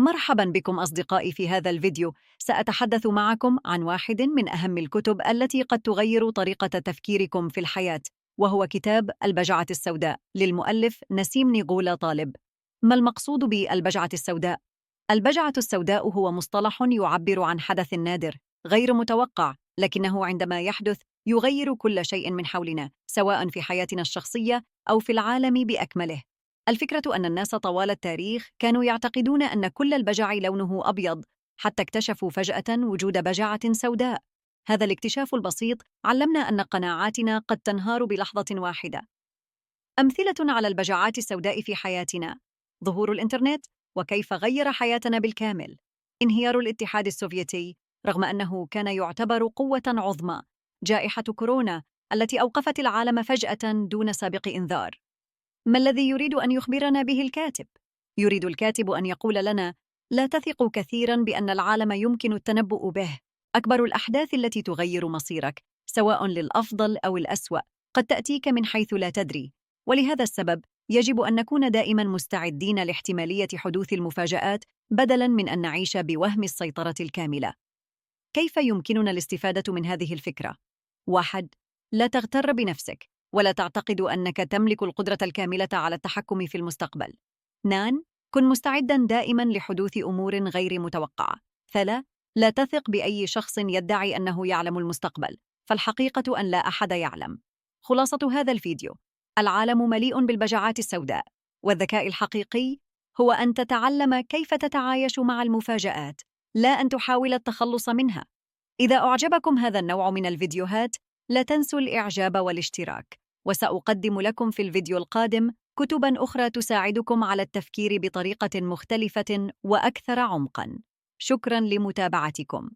مرحباً بكم أصدقائي. في هذا الفيديو سأتحدث معكم عن واحد من أهم الكتب التي قد تغير طريقة تفكيركم في الحياة، وهو كتاب البجعة السوداء للمؤلف نسيم نيغولا طالب. ما المقصود بالبجعة السوداء؟ البجعة السوداء هو مصطلح يعبر عن حدث نادر غير متوقع، لكنه عندما يحدث يغير كل شيء من حولنا، سواء في حياتنا الشخصية أو في العالم بأكمله. الفكرة أن الناس طوال التاريخ كانوا يعتقدون أن كل البجع لونه أبيض، حتى اكتشفوا فجأة وجود بجعة سوداء. هذا الاكتشاف البسيط علمنا أن قناعاتنا قد تنهار بلحظة واحدة. أمثلة على البجعات السوداء في حياتنا: ظهور الإنترنت وكيف غير حياتنا بالكامل، انهيار الاتحاد السوفيتي رغم أنه كان يعتبر قوة عظمى، جائحة كورونا التي أوقفت العالم فجأة دون سابق إنذار. ما الذي يريد أن يخبرنا به الكاتب؟ يريد الكاتب أن يقول لنا: لا تثقوا كثيراً بأن العالم يمكن التنبؤ به. أكبر الأحداث التي تغير مصيرك، سواء للأفضل أو الأسوأ، قد تأتيك من حيث لا تدري. ولهذا السبب يجب أن نكون دائماً مستعدين لاحتمالية حدوث المفاجآت، بدلاً من أن نعيش بوهم السيطرة الكاملة. كيف يمكننا الاستفادة من هذه الفكرة؟ 1. لا تغتر بنفسك، ولا تعتقد أنك تملك القدرة الكاملة على التحكم في المستقبل. 2. كن مستعداً دائماً لحدوث أمور غير متوقعة. 3. لا تثق بأي شخص يدعي أنه يعلم المستقبل، فالحقيقة أن لا أحد يعلم. خلاصة هذا الفيديو: العالم مليء بالبجعات السوداء، والذكاء الحقيقي هو أن تتعلم كيف تتعايش مع المفاجآت، لا أن تحاول التخلص منها. إذا أعجبكم هذا النوع من الفيديوهات، لا تنسوا الإعجاب والاشتراك، وسأقدم لكم في الفيديو القادم كتباً أخرى تساعدكم على التفكير بطريقة مختلفة وأكثر عمقاً. شكراً لمتابعتكم.